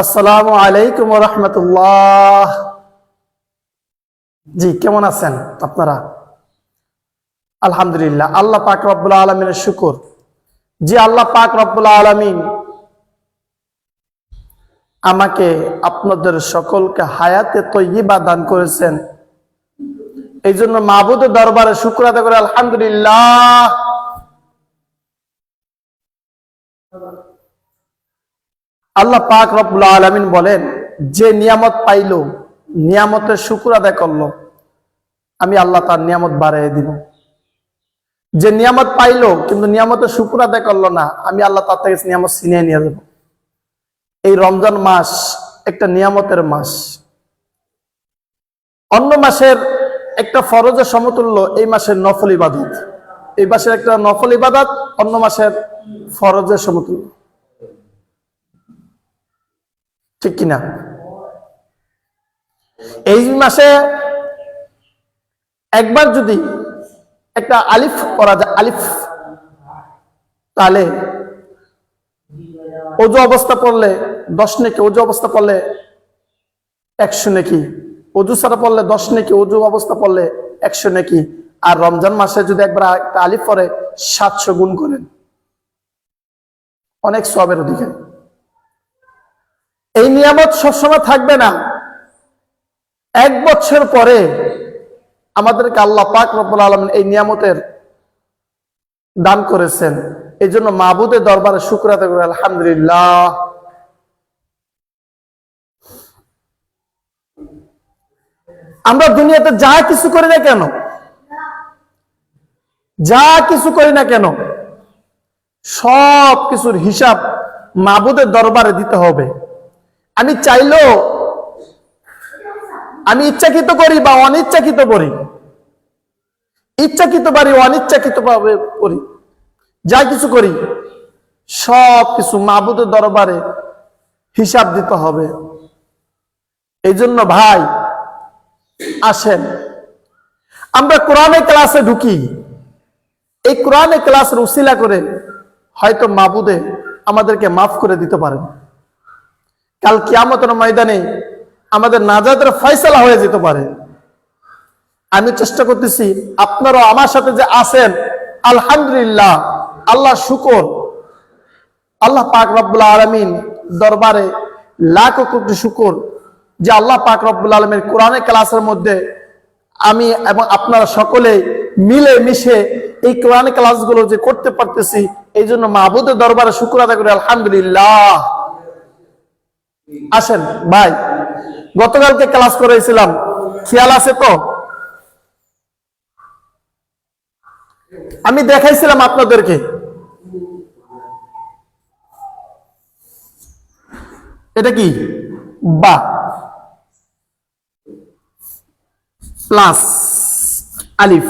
আসসালামু আলাইকুম ওয়া রাহমাতুল্লাহ। জি, কেমন আছেন আপনারা? আলহামদুলিল্লাহ, আল্লাহ পাক রব্বুল আলামিনের শুকর। জি, আল্লাহ পাক রব্বুল আলামিন আমাকে আপনাদের সকলকে হায়াতে তয়্যিবা দান করেছেন। এই জন্য মাবুদের দরবারে শুকর আদায় করে আলহামদুলিল্লাহ। আল্লাহ পাক রব্বুল আলামিন বলেন, যে নিয়ামত পাইলো, নিয়ামতের শুকর আদায় করলো, আমি আল্লাহ তার নিয়ামত বাড়িয়ে দিব। যে নিয়ামত পাইলো কিন্তু নিয়ামতের শুকর আদায় করলো না, আমি আল্লাহ তার থেকে নিয়ামত ছিনিয়ে নিয়ে দেব। এই রমজান মাস একটা নিয়ামতের মাস। অন্য মাসের একটা ফরজের সমতুল্য এই মাসের নফল ইবাদত। এই মাসের একটা নফল ইবাদত অন্য মাসের ফরজের সমতুল্য, ঠিক কিনা? এই মাসে একবার যদি একটা আলিফ করা যায়, আলিফ, তাহলে ওযু অবস্থা পড়লে 10 নেকি, ওযু অবস্থা পড়লে 100 নেকি, ওযু ছাড়া পড়লে 10 নেকি, ওযু অবস্থা পড়লে 100 নেকি। আর রমজান মাসে যদি একবার একটা আলিফ পড়ে 700 গুণ করেন, অনেক সওয়াবের অধিকারী। এই নিয়ামত সবসময় থাকবে না। 1 বছর পরে আমাদেরকে আল্লাহ পাক রব্বুল আলামিন এই নিয়ামতের দান করেছেন। এই জন্য মাবুদের দরবারে শুকর আদায় করি আলহামদুলিল্লাহ। আমরা দুনিয়াতে যা কিছু করি না কেন, যা কিছু করি না কেন, সব কিছুর হিসাব মাবুদের দরবারে দিতে হবে। আমি চাইলেও, আমি ইচ্ছাকৃত করি বা অনিচ্ছাকৃত করি, ইচ্ছাকৃত পারি অনিচ্ছাকৃত ভাবে করি, যা কিছু করি সব কিছু মাবুদের দরবারে হিসাব দিতে হবে। এই জন্য ভাই আসেন আমরা কোরআনের ক্লাসে ঢুকি। এই কোরআনের ক্লাসের উসিলা করে হয়তো মাবুদে আমাদেরকে মাফ করে দিতে পারেন। কাল কিয়ামতের ময়দানে আমাদের নাজাতের ফয়সালা হয়ে যেতে পারে। আমি চেষ্টা করতেছি, আপনারাও আমার সাথে যে আছেন আলহামদুলিল্লাহ, আল্লাহ শুকর। আল্লাহ পাক রব্বুল আলামিন দরবারে লাখো কোটি শুকর যে আল্লাহ পাক রব্বুল আলামিন কোরআনের ক্লাসের মধ্যে আমি এবং আপনারা সকলে মিলে মিশে এই কোরআনের ক্লাসগুলো যে করতে পারতেছি, এই জন্য মাবুদের দরবারে শুকর আদায় করি আলহামদুলিল্লাহ। আসেন ভাই, গতকালকে ক্লাস করেছিলাম, খেয়াল আছে তো? আমি দেখাইছিলাম আপনাদেরকে, এটা কি বা প্লাস আলিফ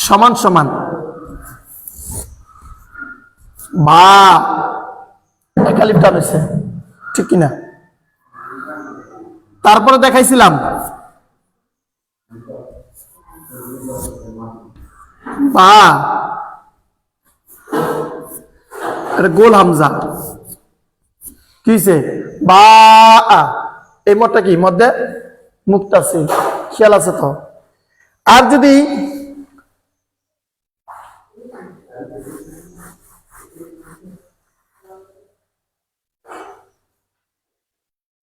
সমান সমান বা, এক আলিফ টান হয়েছে, ঠিক কিনা? তারপরে দেখাইছিলাম বা, এটা গোল হামজা, কি হয়েছে? বা, এই মতটা কি মধ্যে মুক্তাসিল, খেয়াল আছে তো? আর যদি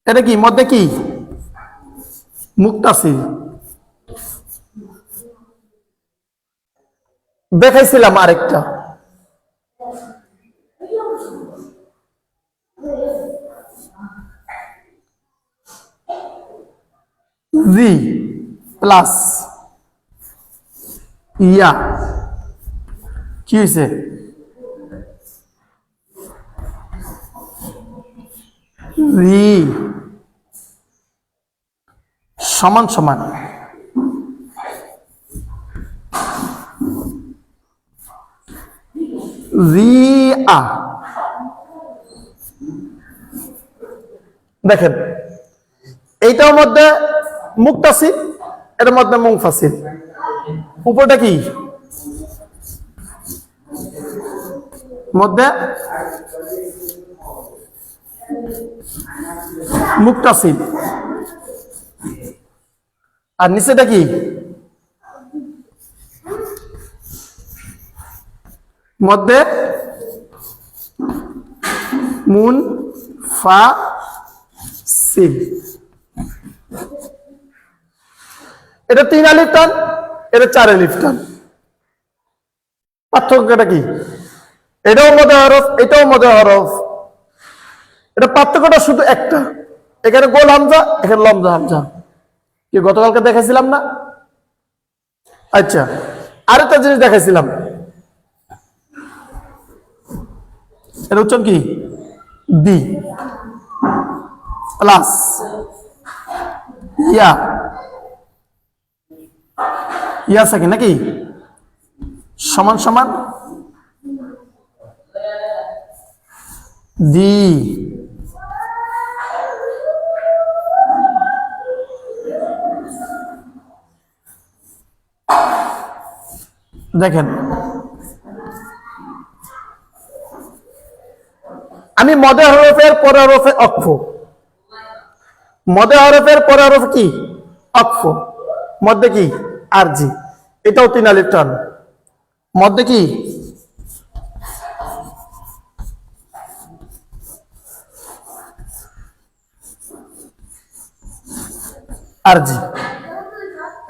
এটা কি মধ্যে কি মুক্তাসিল দেখাইছিলাম, আরেকটা জি প্লাস ইয়া, কি হয়েছে? জি সমান সমান রিয়া। দেখেন এইটার মধ্যে মুক্তাসিল, এর মধ্যে মুনফাসিল। উপরটা কি মধ্যে মুক্তাসিল। আর নিচেটা কি? মধ্যে মুন ফা সিল। এটা 3 আলিফ টান, এটা 4 আলিফ টান। পার্থক্যটা কি? এটাও মধ্যে হরফ, এটাও মধ্যে হরফ। এটা পার্থক্যটা শুধু একটা, এখানে গোল হামজা, এখানে লম্বা হামজা। কি গতকালকে দেখাইছিলাম না? আচ্ছা, আরেকটা জিনিস দেখাইছিলাম, এটা উচ্চারণ কি? বি প্লাস ইয়া, ইয়া সাকিন নাকি সমান সমান দি। দেখেন, আমি মদে হরফের পরে হরফে অক্ফ, মদে হরফের পরে হরফ কি? অক্ফ। মধ্যে কি? আরজি। এটাও 3 আলিফ টান। মধ্যে কি? আরজি।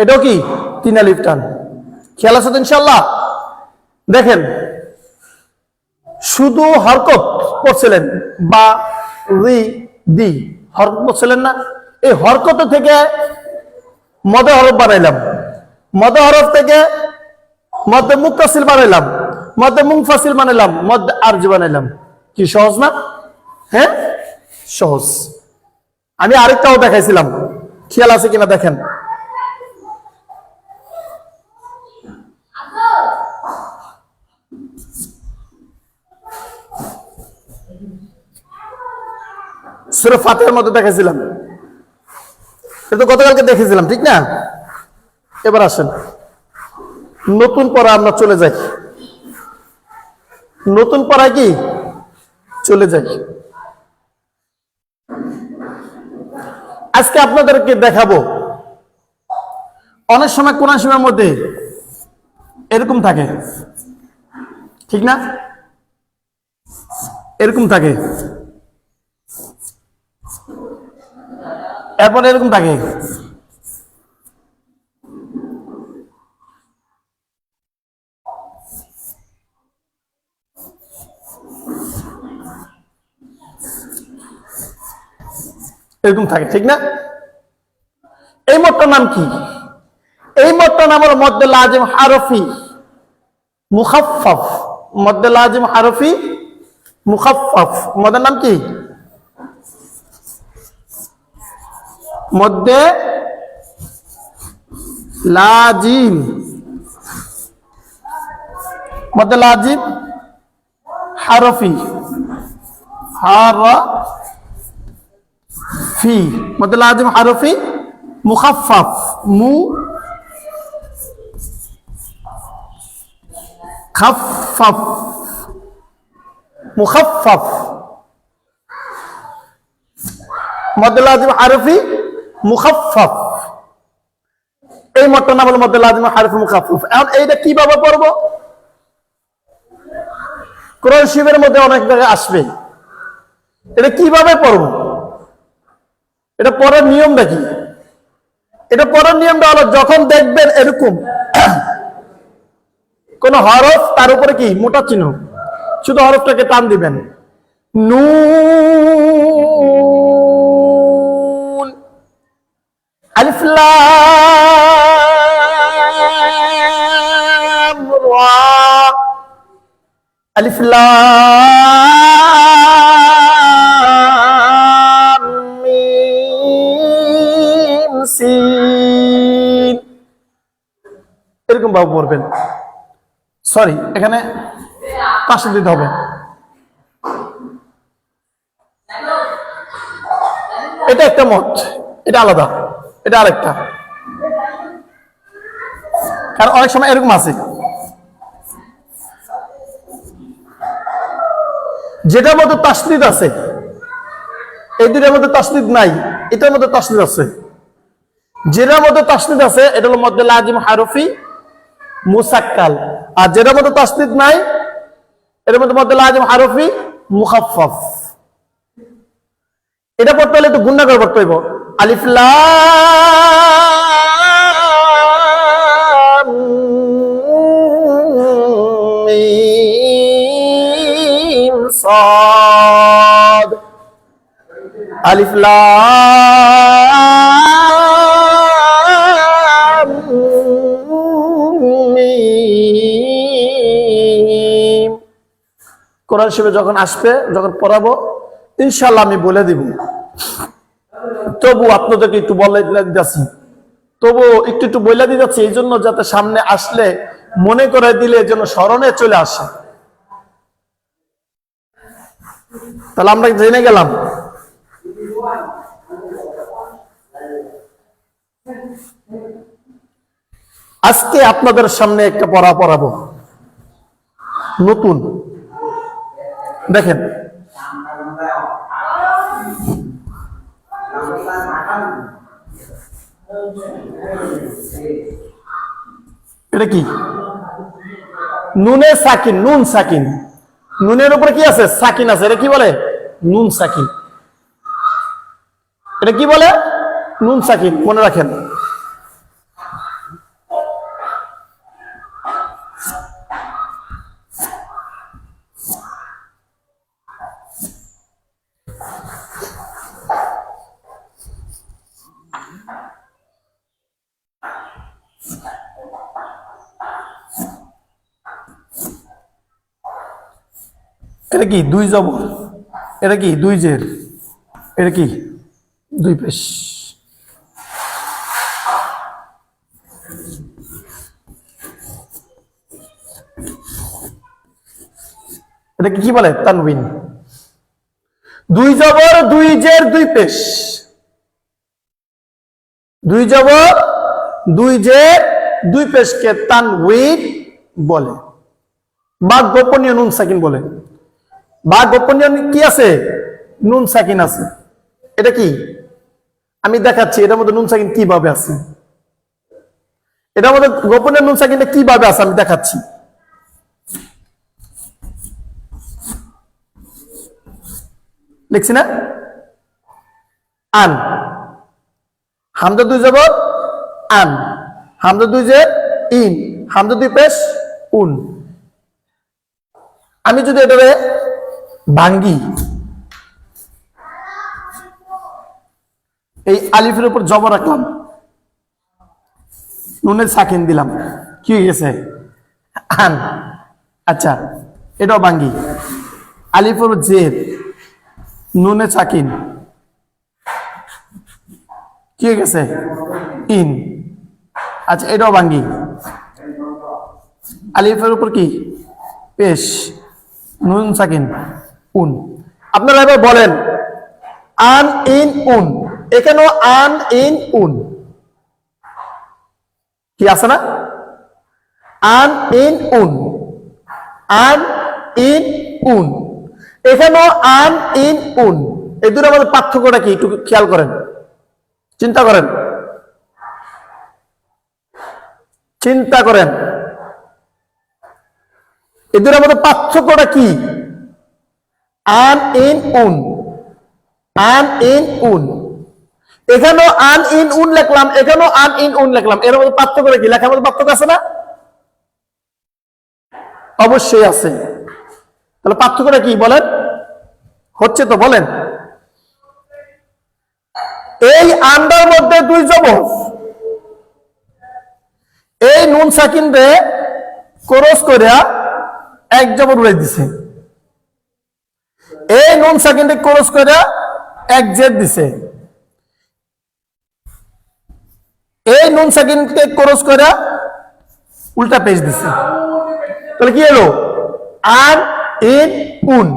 এটাও কি? 3 আলিফ টান। খেয়াল আছে তো ইনশাআল্লাহ? দেখেন, শুধু হরকত পড়ছিলেন বা রি দি, হরকত পড়ছিলেন না? এই হরকত থেকে মদে হরফ বানাইলাম, মদে হরফ থেকে মধ্যে মুক্তাসিল বানাইলাম, মধ্যে মুনফাসিল বানাইলাম, মধ্যে আরজি বানাইলাম। কি সহজ না? হ্যাঁ, সহজ। আমি আরেকটাও দেখাইছিলাম, খেয়াল আছে কিনা দেখেন। সূরা ফাতিহার মধ্যে দেখাইছিলাম, এটা গতকালকে দেখেছিলাম, ঠিক না? এবার আসেন নতুন পড়া আমরা চলে যাই, নতুন পড়ায় কি চলে যাই। আজকে আপনাদেরকে দেখাবো, অনেক সময় কোরআন শরীফের মধ্যে এরকম থাকে, ঠিক না? এরকম থাকে, এরপর এরকম থাকে। এরকম থাকে, ঠিক না? এই মতটার নাম কি? এই মতটার নাম হলো মদ্দে লাজিম হারফি মুখাফফাফ। মদ্দে লাজিম হারফি মুখাফফাফ। মদের নাম কি? মদ্দে লাজিম, মদ্দে লাজিম হারফি, হারফি, মদ্দে লাজিম হারফি মুখাফফাফ, মু খাফফাফ, মুখাফফাফ, মদ্দে লাজিম হারফি মুখাফফাফ। এই মতটার নাম হলো মদ্দে লাজিম হারফি মুখাফফাফ। এখন এইটা কিভাবে পড়বো? কোরআন শরীফের মধ্যে অনেক জায়গায় আসবে, এটা কিভাবে পড়বো? এটা পড়ার নিয়মটা কি? এটা পড়ার নিয়মটা হলো, যখন দেখবেন এরকম কোন হরফ, তার উপরে কি মোটা চিহ্ন, শুধু হরফটাকে টান দিবেন। নুন, আলিফ লাম রা, আলিফ লাম মিম সিন, এরকম ভাবে পড়বেন। সরি, এখানে পাশে দিতে হবে। এটা একটা মত, এটা আলাদা, এটা আরেকটা। কারণ অনেক সময় এরকম আছে, যেটার মধ্যে তাসদিদ আছে, এই দুইটার মধ্যে তাসদিদ নাই, এটার মধ্যে তাসদিদ আছে। যেটার মধ্যে তাসদিদ আছে এটা হলো মধ্যে লাজিম হারফি মুসাক্কাল, আর যেটার মধ্যে তাসদিদ নাই এর মধ্যে মধ্যে লাজিম হারফি মুখাফফাফ। এটা পড়তে হলে একটু গুণনা করে পড়তে হইব। আলিফ লাম মিম সাদ, আলিফ লাম মিম। কোরআন শরীফে যখন আসবে, যখন পড়াবো ইনশাআল্লাহ আমি বলে দিব। তবু আপনাদেরকে একটু বলে দিতেছি, তবু একটু বলে দিতেছি এই জন্য যাতে সামনে আসলে মনে করে দিলে যেন স্মরণে চলে আসে। তাহলে আমরা জেনে গেলাম আজকে আপনাদের সামনে একটা পড়া পড়াবো নতুন। দেখেন এটা কি? নুনে সাকিন, নুন সাকিন। নুনের উপরে কি আছে? সাকিন আছে। এটা কি বলে? নুন সাকিন। এটা কি বলে? নুন সাকিন। মনে রাখেন। এটা কি? দুই জবর। এটা কি? দুই জের। এটা কি? দুই পেশ। এটা কি বলে? তানবিন। দুই জবর, দুই জের, দুই পেশ। দুই জবর, দুই জের, দুই পেশকে তানবিন বলে, বা গোপনীয় নুন সাকিন বলে। বা গোপনীয় কি আছে? নুন সাকিন আছে। এটা কি? আমি দেখাচ্ছি এটার মধ্যে নুন সাকিন কিভাবে আছে। এটার মধ্যে গোপনীয় নুন সাকিনটা কিভাবে আছে আমি দেখাচ্ছি। লিখছি না? আন, হামজা দুই জবর আন, হামজা দুই জের ইন, হামজা দুই পেশ উন। আমি যদি এটারে ভাঙ্গি, এই আলিফের উপর জবর রাখলাম, নুনের সাকিন দিলাম, কি হয়ে গেছে? আন। আচ্ছা, এটাও ভাঙ্গি, আলিফের উপর জের, নুনে সাকিন, কি হয়ে গেছে? ইন। আচ্ছা, এটাও ভাঙ্গি, আলিফের উপর কি? পেশ, নুন সাকিন, উন। আপনারা এবার বলেন আন ইন উন। এখানেও আন ইন উন কি আছে না? আন ইন উন, আন ইন উন। এখানেও আন ইন উন। এই দুটোর মধ্যে পার্থক্যটা কি একটু খেয়াল করেন, চিন্তা করেন, চিন্তা করেন। এই দুটোর মধ্যে পার্থক্যটা কি? আন ইন উন, আন ইন উন। এখানেও আন ইন উন লিখলাম, এখানেও আন ইন উন লিখলাম। এর মধ্যে পার্থক্য কি? লেখার মধ্যে পার্থক্য আছে না? অবশ্যই আছে। তাহলে পার্থক্যটা কি বলেন? হচ্ছে তো বলেন। এই আন্ডার মধ্যে দুই জবর, এই নুন সাকিন রে ক্রস করিয়া এক জবর উড়াই দিছে, এই নুন সাকিন রে ক্রস করিয়া এক জেদ দিছে, এই নুন সাকিনকে ক্রস করিয়া উল্টা পেশ দিছে। তাহলে কি হলো? আন ইন উন।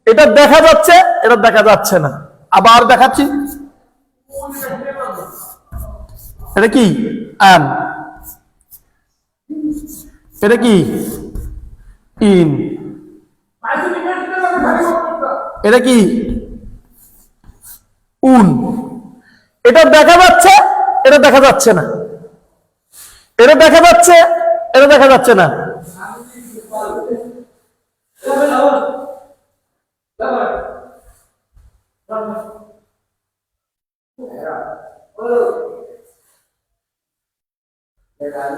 এটা দেখা যাচ্ছে, এটা দেখা যাচ্ছে না। আবার দেখাচ্ছি, এটা কি? আন। এটা কি? ইন। এটা কি? উন। এটা দেখা যাচ্ছে, এটা দেখা যাচ্ছে না, এটা দেখা যাচ্ছে, এটা দেখা যাচ্ছে না।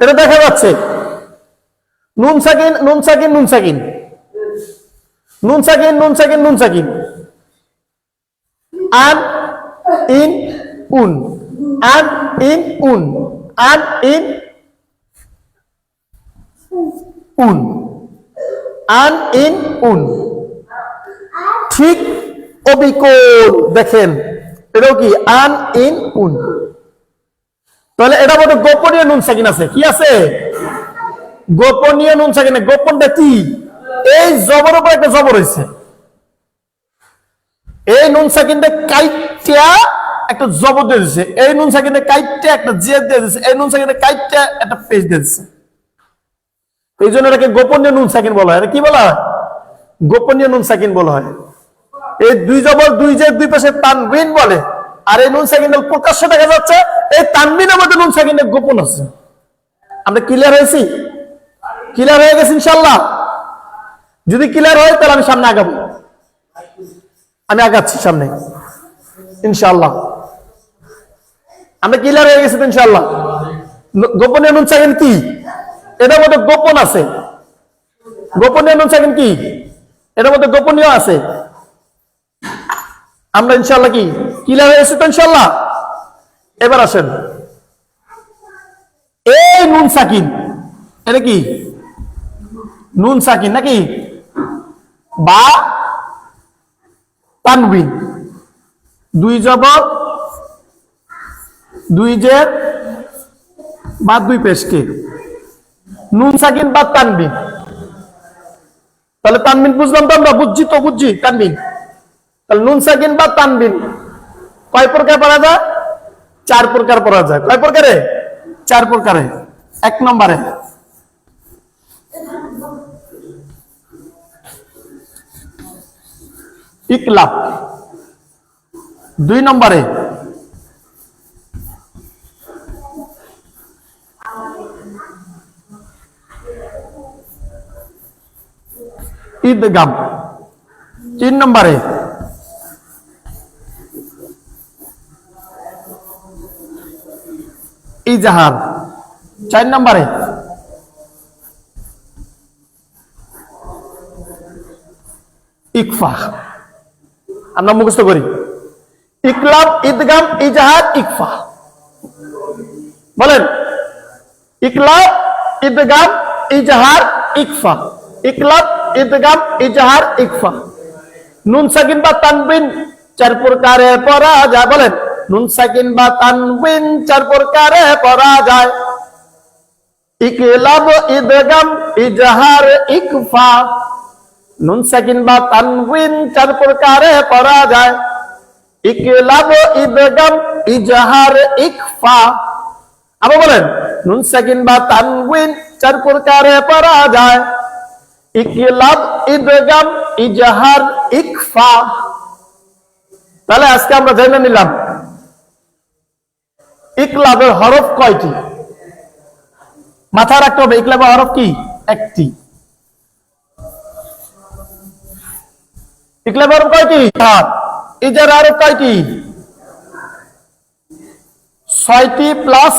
এটা দেখা যাচ্ছে। নুন সাকিন, নুন সাকিন, নুন সাকিন, নুন সাকিন, নুন সাকিন, নুন সাকিন। আন ইন উন, আন ইন উন, আন ইন উন, আন ইন উন। ঠিক অবিকল। দেখেন এটাও কি আন ইন উন। তাহলে এটা মধ্যে গোপনীয় নুন সাকিন আছে। কি আছে? গোপনীয় নুন সাকিন। গোপনটা কি? এই জবর উপর একটা জবর হয়েছে, এই নুন সাকিনটা কাইটা একটা জবর দিয়ে দিচ্ছে, এই নুন সাকিনটা কাইটা একটা জিয়া দিয়ে দিচ্ছে, এই নুন সাকিনটা কাইটা একটা পেজ দিয়ে দিচ্ছে। এই জন্য এটাকে গোপনীয় নুন সাকিন বলা হয়। এটা কি বলা হয়? গোপনীয় নুন সাকিন বলা হয়। এই দুই জবর দুই যে দুই পাশে তানবিন বলে, আর এই নুন সাকিনটা প্রকাশ্য দেখা যাচ্ছে। এই তানবিনের মধ্যে নুন সাকিনের গোপন আছে। আমরা ক্লিয়ার হয়েছি? ক্লিয়ার হয়ে গেছে ইনশাআল্লাহ? যদি ক্লিয়ার হয় তাহলে আমি সামনে আগাবো। আমি আগাচ্ছি সামনে ইনশাআল্লাহ। আমরা ক্লিয়ার হয়ে গেছি ইনশাআল্লাহ। গোপনীয় নুন সাকিন কি? এটার মধ্যে গোপন আছে। গোপনীয় নুন সাকিন কি? এটার মধ্যে গোপনীয় আছে। আমরা ইনশাআল্লাহ কি ক্লিয়ার হয়ে গেছি তো ইনশাআল্লাহ? এবার আসেন, এই নুন সাকিন এটা কি? নুন সাকিন নাকি বা তানবিন? দুই জবর দুই জের বা দুই পেশকে নুন সাকিন বা তানবিন। তাহলে তানবিন বুঝলাম তো আমরা? বুঝছি তো? বুঝছি তানবিন। তাহলে নুন সাকিন বা তানবিন কয় প্রকার পড়া যায়? 4 প্রকার পড়া যায়। কয় প্রকারে? 4 প্রকারে। 1 নম্বরে ইকলাব, 2 নম্বরে ইদগাম, 3 নম্বরে ইজহার, 4 নম্বরে ইকফা। আমরা মুখস্থ করি ইকলাব, ইদগাম, ইজহার, ইকফা। বলেন ইকলাব, ইদগাম, ইজহার, ইকফা। ইকলাব, ইদগাম, ইজহার, ইকফা। নুন সাকিন বা তানবিন 4 প্রকারে পড়া যায়। বলেন নুন সাকিন বা তানবিন 4 প্রকারে পড়া যায়। ইকলাব, ইদগাম, ইজহার, ইকফা। নুন সাকিন বা তানবিন 4 প্রকারে পড়া যায়। ইকলাব, ইদগাম, ইজহার, ইকফা। আবার বলেন নুন সাকিন বা তানবিন 4 প্রকারে পড়া যায়। ইকলাব, ইদগাম, ইজহার, ইকফা। তাহলে আজকে আমরা জেনে নিলাম ইকলাবের হরফ কয়টি। মাথায় রাখতে হবে ইকলাবের হরফ কি? একটি। ইকলাবের হরফ কয়টি? ইজহার হরফ কয়টি? 6টি প্লাস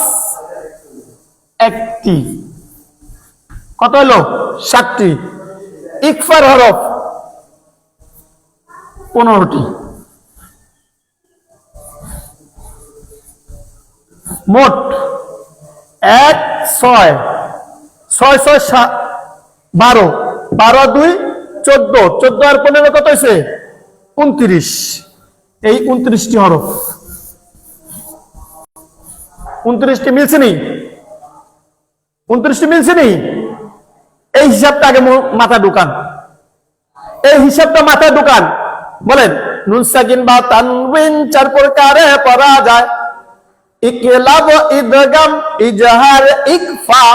1টি, কত হলো? 7টি। ইকফার হরফ 15টি। মোট 1 6 6 6 12 12 2 14 14 আর 15 কত হয়েছে? 29। এই 29টি হরফ। 29টি মিলছে নি? 29টি মিলছে নি? এই হিসাবটা আগে মাথা ঢুকান। এই হিসাবটা মাথায় ঢুকান। বলেন নুন সাকিন বা তানবিন 4 প্রকারে পড়া যায়। ইকলাব, ইদগাম, ইজহার, ইকফা।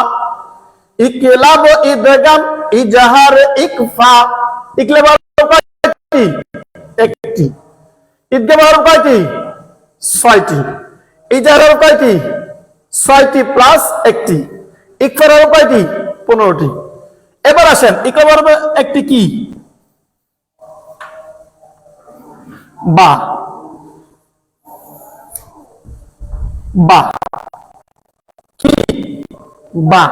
ইকলাব, ইদগাম, ইজহার, ইকফা। ইকলাব হরফ কয়টি? একটি। ইদগাম হরফ কয়টি? ছয়টি। ইজারার কয়টি? ছয়টি প্লাস একটি। ইকফারের কয়টি? 15টি। এবার আসেন ইকফার একটি কি? বা। বা কি? বা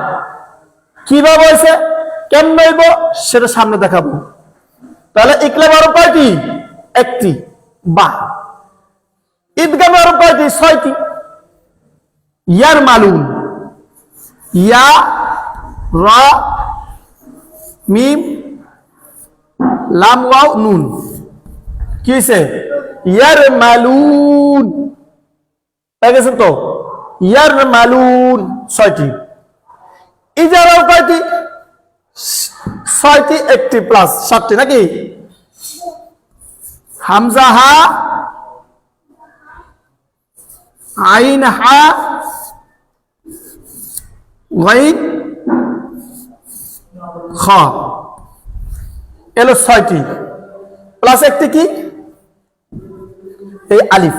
কিভাবে হয়েছে, কেমন হইব সেটা সামনে দেখাবো। তাহলে ইকলাব আরো কয়টি? একটি। বা। ঈদগাম আরো কয়টি? ছয়টি। ইয়ার মালুন, ইয়া রা মিম লাম ওয়াও নুন, কি হয়েছে? ইয়ার মালুন, পেয়ে গেছেন তো? ইয়ার মালুন ছয়টি। ইজারাও কয়টি? ছয়টি, একটি প্লাস 7টি নাকি? হামজা হা, আইন হা, গাইন খ, এলো 6টি প্লাস একটি কি? এই আলিফ।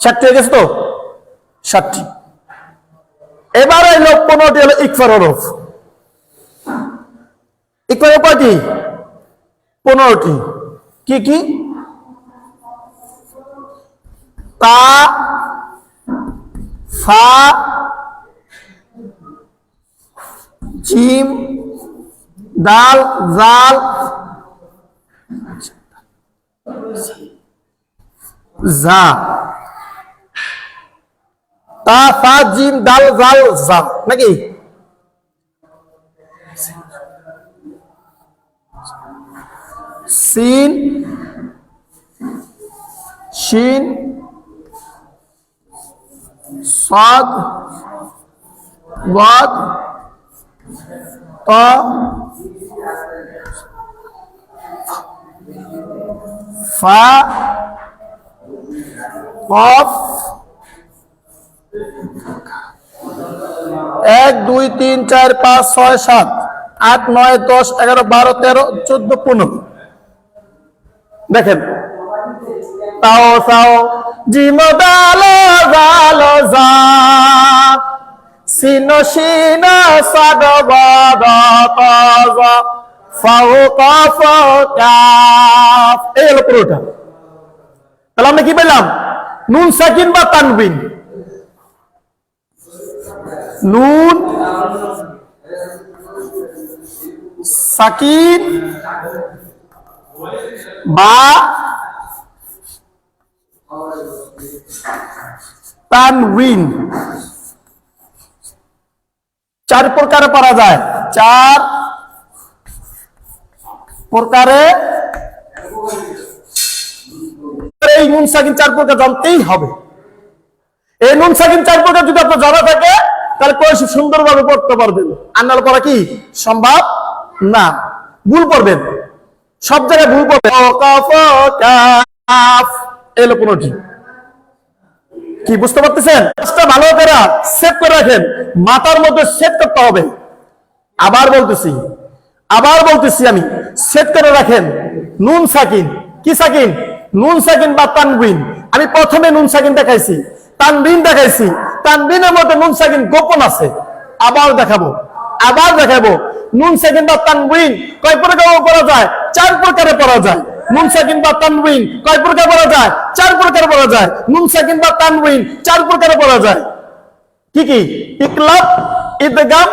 7টি হয়ে গেছে তো? 7টি। এবার এলো 15টি হলো ইকফার হরফ। ইকফার কয়টি? 15টি। কি কি? তা, ফা, জিম, দাল, জাল, জা। তা, ফা, জিম, দাল, জাল, জা নাকি? সিন, শিন, সাদ, ওয়াদ, তা, ফা, কফ, 1 2 3 4 5 6 7 8 9 10 11 12 13 14 15। দেখেন তাও সাও জিম দাল জাল জা সিন শিন সাদ ওয়াদ তা জা ফাও কাফ কাফ, এই হলো পুরোটা। তাহলে আমরা কি পেলাম? নুন সাকিন বা তানবিন। নুন সাকিন বা তানবিন, 4 প্রকারে পড়া যায়। 4 প্রকারে এই নুন সাকিন 4 প্রকার জানতেই হবে। এই নুন সাকিন 4 প্রকার যদি আপনার জানা থাকে তাহলে কোর্স সুন্দরভাবে পড়তে পারবেন। আর নাহলে পড়া কি সম্ভব না, ভুল পড়বেন, সব জায়গায় ভুল পড়বেন। এলো 15টি। কি বুঝতে পারতেছেন? ভালো করে সেট করে রাখেন, মাথার মধ্যে সেট করতে হবে। আবার বলতেছি আমি, সেট করে রাখেন। নুন সাকিন, কি সাকিন? নুন সাকিন বা তানবিন। আমি প্রথমে নুন সাকিন দেখাইছি, তানবিন দেখাইছি। তানবিনের মধ্যে নুন সাকিন গোপন আছে। আবার দেখাবো। নুন সাকিন বা তানবিন কয় প্রকারে পড়া যায়? 4 প্রকারে পড়া যায়। নুন সাকিন বা তানবিন কয় প্রকার পড়া যায়? 4 প্রকারে পড়া যায়। নুন সাকিন বা তানবিন 4 প্রকারে পড়া যায়। কি কি? ইকলাব, ইদগাম,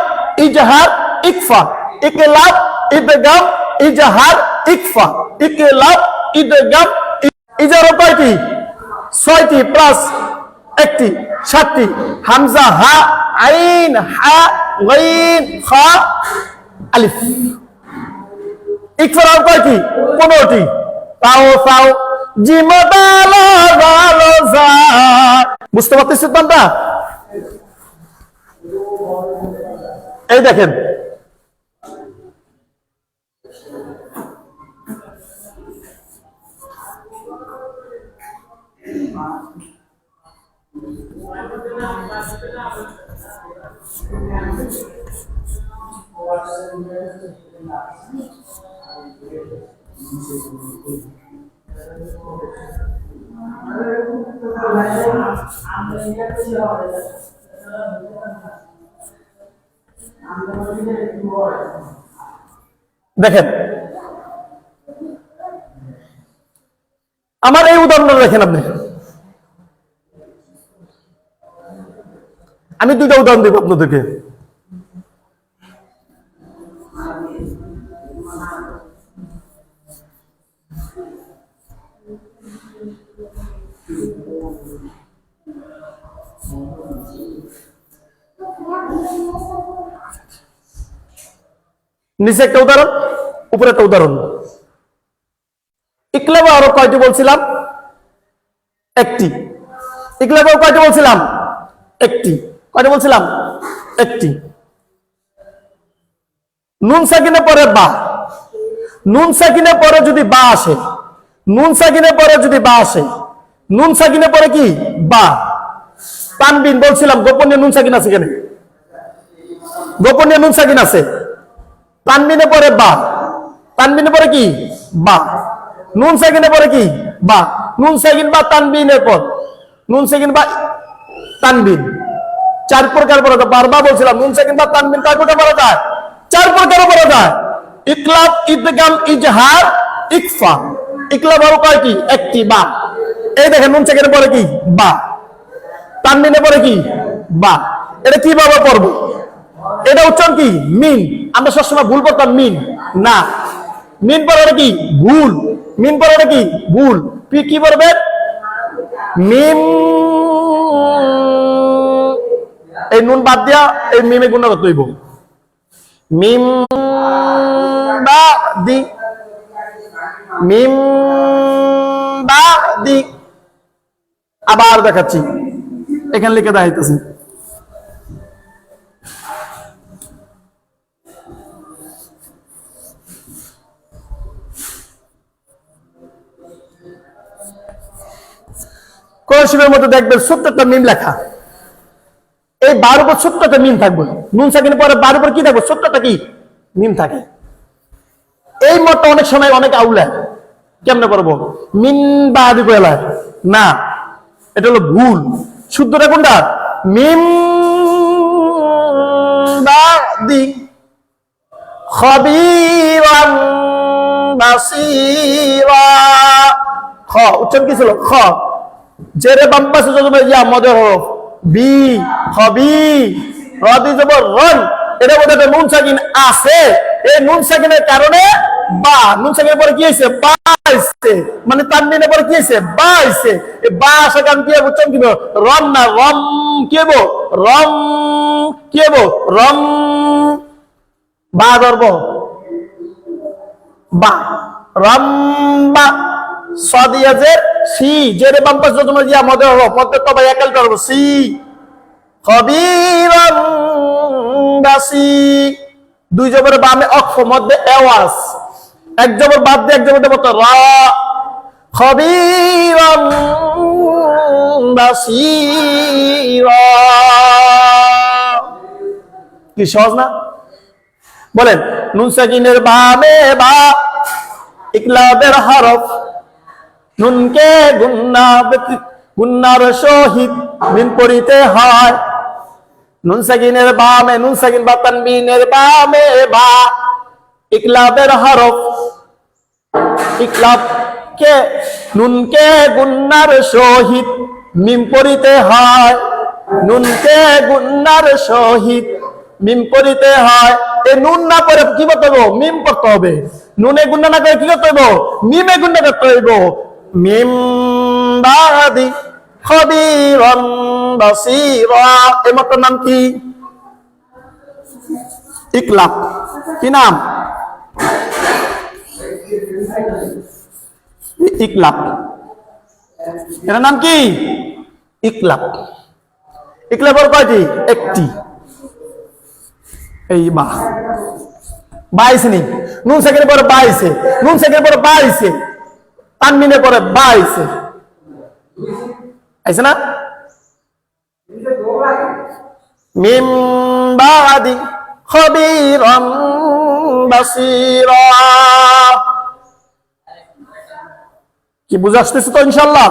ইজহার, ইকফা। ইকলাব, ইদগাম, ইজহার, ইকফা। ইকলাব, ইদগাম, ইজহার কয়টি? 6টি প্লাস একটি, 7টি। হামজা হা, আইন হা, গাইন খা, আলিফ। ইকফার কয়টি? 15টি। তাও সাও জিম দাল জাল জা। বুঝতে পারতেছেন তোমরা? এই দেখেন দেখেন আমার এই উদাহরণটা দেখেন আপনি, আমি দুইটা উদাহরণ দেব আপনাদেরকে। নিচে একটা উদাহরণ, উপরে একটা উদাহরণ। ইকলাব আরো কয়টি বলছিলাম? একটি। ইকলাব কয়টি বলছিলাম? একটি। কয়টি বলছিলাম? একটি। নুন সাকিনের পরে বা, নুন সাকিনের পরে যদি বা আসে, নুন সাকিনের পরে যদি বা আসে, নুন সাকিনের পরে কি? বা। তানবিন বলছিলাম গোপনীয় নুন সাকিন আছে কেন? গোপনীয় নুন সাকিন আছে। তানবিনের পরে বা, তানবিনের পরে কি? বা। নুন সাকিনের পরে কি? বা। নুন সাকিন বা তানবিনের পর, নুন সাকিন বা তানবিন, চার প্রকার পড়া যায়। বারবার বলছিলাম নুন সাকিন বা তানবিন কয় প্রকার পড়া যায়? চার প্রকার পড়া যায়। ইকলাব, ইদগাম, ইজহার, ইকফা। ইকলাব হলো কয়টি? একটি। বা, এই দেখেন নুন সাকিনের পরে কি? বা। তানবিনের পরে কি? বা। এটা কিভাবে পড়বো? এটা উচ্চারণ কি? মিন। আমরা সবসময় ভুল করতাম মিন, না, মিন পড়াটা কি? ভুল। মিন পড়াটা কি? ভুল। কি পড়বে? মিম। এই নুন বাদ দিয়া এই মিমে গুণ করতে হইব। মিম বা দি, মিম বা দি। আবার দেখাচ্ছি, এখানে লিখে দেখাইতেছি। কোরআনের মধ্যে দেখবেন 70টা মিম লেখা। এই 12 উপর 70টা মিম থাকবে। নুন সাকিনের পরে 12 উপর কি থাকবে? 70টা কি মিম থাকে। এই মতটা অনেক সময় অনেক আউলা কেমনে করবো? মিন বাদি কয়লায় না, এটা হলো ভুল। শুদ্ধটা কোনটা? মিম বাদি খবীরান বাসীরা। খ উচ্চারণ কি ছিল? খ। জেরে বাম পাশে যজমে ইয়া মদের হরফ বি, খবি। রদি জবর রন, এটার মধ্যে একটা নুন সাকিন আছে। এই নুন সাকিনের কারণে বা, নুন সাকিনের পরে কি হয়েছে? বা হয়েছে। মানে তানবিনের পরে কি হয়েছে? বা হয়েছে। এই বা আসার কারণ কি হবে? উচ্চারণ কি হবে? রম না, রম কি হবো? রম কি হবো? রম। বা ধরব, বা, রম্বা। সদিয়াজের সি, জেরে বাম পাশে যজমে ইয়া মদের হরফ, মধ্যে তো ভাই একাল করব সি। খবীরান বাসি। দুই জবরের বামে অক্ষ, মধ্যে এওয়াজ, এক জবর বাদ দিয়ে এক জবর দেব তো রা। খবীরান বাসীরা। কি সহজ না? বলেন, নুন সাকিনের বামে বা, ইকলাবের হরফ, নুনকে গুন্নার সহিত মিম পড়িতে হয়। নুন সাকিনের বামে, নুন সাকিন বা তানবিনের বামে বা, ইকলাবের হরফ, ইকলাব কে নুনকে গুন্নার সহিত মিম পড়িতে হয়। নুনকে গুন্নার সহিত মিম পড়িতে হয়। এই নুন না পড়ে কি করতে হবে? মিম পড়তে হবে। নুনে গুন্না না করে কি করতে হবে? মিমে গুন্না করতে হইব। মিম বাদি খবীরান বাসীরা। এই মাত্র নাম কি? ইকলাব। কি নাম? ইকলাব। এর নাম কি? ইকলাব। ইকলাবের কয়টি? একটি। এই বা, বাইছে নি, নুন সাকিনের পরে বাইছে, নুন সাকিনের পরে বাইছে, তানবিনের পরে বাইছে, আইছে না? মিম বাদি খবীরান বাসীরা। কি বুঝে আসতেছে তো ইনশাআল্লাহ?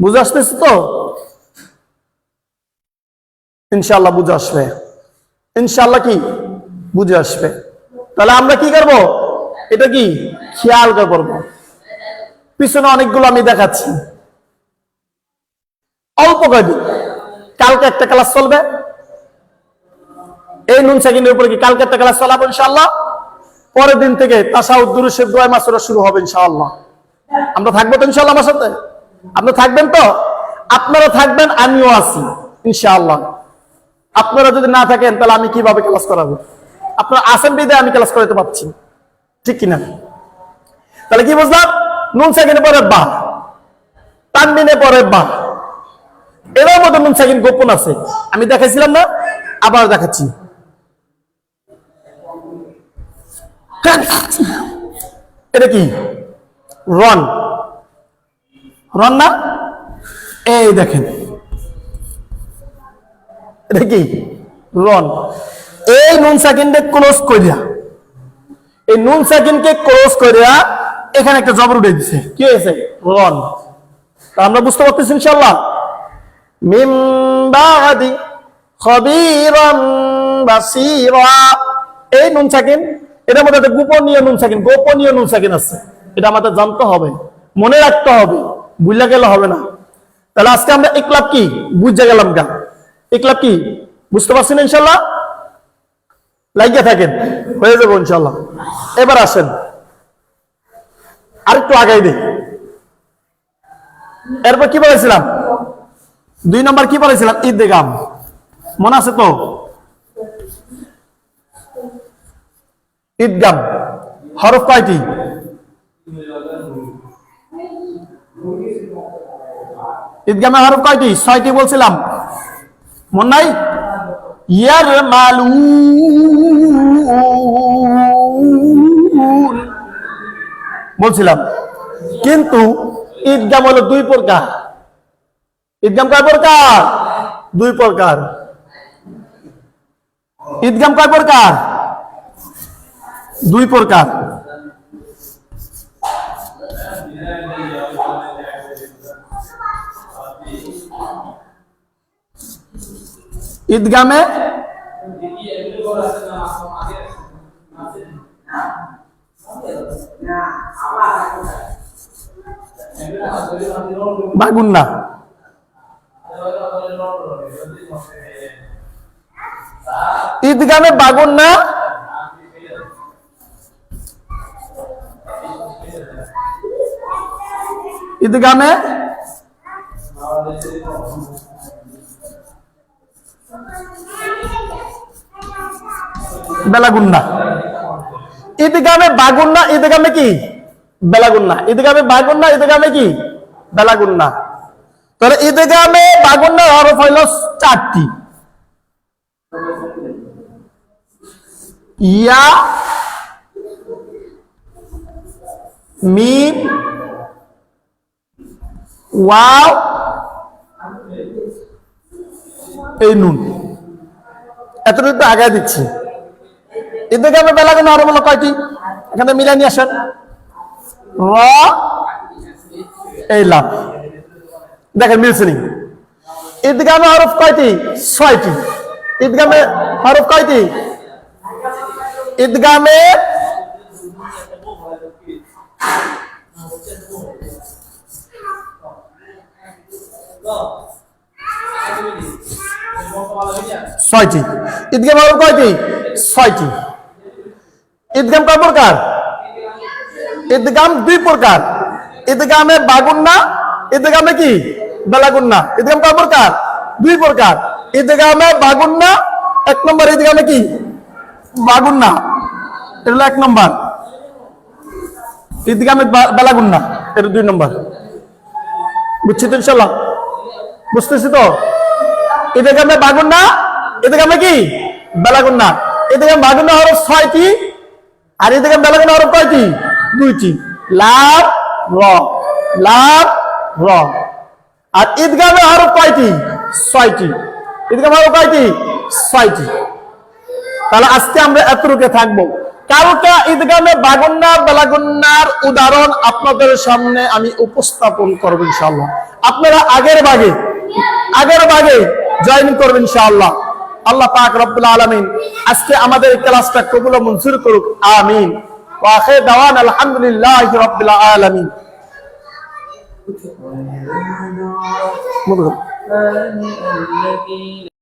বুঝে আসতেছে তো? ইনশাআল্লাহ বুঝে আসবে, ইনশাআল্লাহ কি বুঝে আসবে। তাহলে আমরা কি করব? এটা কি খেয়াল করব। পিছনে অনেকগুলো আমি দেখাচ্ছি, অল্প কয়দিন। কালকে একটা ক্লাস চলবে, এই নুন সাকিনের উপরে কি কালকে একটা ক্লাস চালাবো ইনশাআল্লাহ। পরের দিন থেকে তাশাহুদ দুরূদ শরীফ দোয়া মাসুরা শুরু হবে ইনশাআল্লাহ। আমরা থাকবো তো ইনশাআল্লাহ আমার সাথে? আপনারা থাকবেন তো? আপনারা থাকবেন, আমিও আছি ইনশাআল্লাহ। আপনারা যদি না থাকেন তাহলে আমি কিভাবে ক্লাস করাবো? আপনারা আছেন বিধায় আমি ক্লাস করাতে পারছি, ঠিক কিনা? তাহলে কি বুঝলাম? নুন সাকিনের পরে বা, তানবিনের পরে বা, এর মধ্যে নুন সাকিন গোপন আছে, আমি দেখাইছিলাম না? আবার দেখাচ্ছি। এটা কি রন, রন না? এই দেখেন, এটা কি রন। এই নুন সাকিনকে ক্লোজ করিয়া, এই নুন সাকিনকে ক্লোজ করিয়া এখানে একটা জবর উঠে দিছে, কি হয়েছে? রন। আমরা বুঝতে পারতেছি ইনশাআল্লাহ। মিম বাদি খবীরাম বাসীরা, এই নুন সাকিন, এটার মধ্যে একটা গোপনীয় নুন সাকিন, গোপনীয় নুন সাকিন আছে। এটা আমাদের জানতে হবে, মনে রাখতে হবে, ভুলে গেলে হবে না। তাহলে আজকে আমরা ইকলাব কি বুঝে গেলাম, গা ইকলাব কি বুঝতে পারছি না ইনশাআল্লাহ? লাগিয়ে থাকেন, হয়ে যাবো ইনশাআল্লাহ। এবার আসেন আরেকটু আগাই দিই। এরপর কি বলেছিলাম? 2 নম্বর কি বলেছিলাম? ইদগাম, মনে আছে তো? ইদগাম হরফ কয়টি? ইদগামে হরফ কয়টি? 6টি বলছিলাম, মন নাই? ইয়ারমালুন বলছিলাম। কিন্তু ইদগাম হলো 2 প্রকার। ইদগাম কয় প্রকার? 2 প্রকার। ইদগাম কয় প্রকার? 2 প্রকার। ঈদগামে বাগুন্না, ঈদগামে বাগুন্না, ঈদগামে বেলাগুন্না। ঈদগামে বাগুন্না, ঈদগামে কি বেলাগুন্না। ঈদগামে বাগুন্না, ঈদগামে কি বেলাগুন্না। তাহলে ঈদগামে বাগুন্নার হরফ হইল 4টি। ইয়া, মিম, ওয়াও, এই নুন। এতটুকু আগে দিচ্ছি। ঈদগামে বেলাগুন্না হরফ হলো কয়টি? এখানে মিলাই নিয়ে আসেন। র, এই লাম, দেখেন মিলছে নি? ঈদগামে হরফ কয়টি? 6টি। ঈদগামে হরফ কয়টি? ঈদগামে ছয়টি। ঈদগাম হরফ কয়টি? 6টি। ঈদগাম কয় প্রকার? ঈদগাম 2 প্রকার। ঈদগামে বাগুন্না, ঈদগামে কি বেলাগুন্না। ঈদগাম কয় প্রকার? 2 প্রকার। ঈদগামে বাগুন্না 1 নম্বর, ঈদগামে কি বাগুন্না, এটা হলো 1 নম্বর। ঈদগামে বেলাগুন্না এটা 2 নম্বর। বুঝছি তো ইনশাআল্লাহ? বুঝতেছি তো? ঈদগামে বাগুন্না, ঈদগামে কি বেলাগুন্না। ঈদগাম বাগুন্না হরফ 6টি, আর ঈদগাম বেলাগুন্না হরফ কয়টি? 2টি। লাম, র, লাম, র। আর ঈদগামে হরফ কয়টি? 6টি। ঈদগাম হরফ কয়টি? 6টি। তাহলে আজকে আমরা এতটুকু থাকবো। কালকা ঈদগামে বাগুন্নার বেলাগুন্নার উদাহরণ আপনাদের সামনে আমি উপস্থাপন করব ইনশাআল্লাহ। আপনারা আগের ভাগে জয়েন করবেন ইনশাআল্লাহ। আল্লাহ পাক রব্বুল আলামিন আজকে আমাদের ক্লাসটা কবুল ও মঞ্জুর করুক, আমিন। ওয়া আখির দাওয়ানা আলহামদুলিল্লাহি রাব্বিল আলামিন।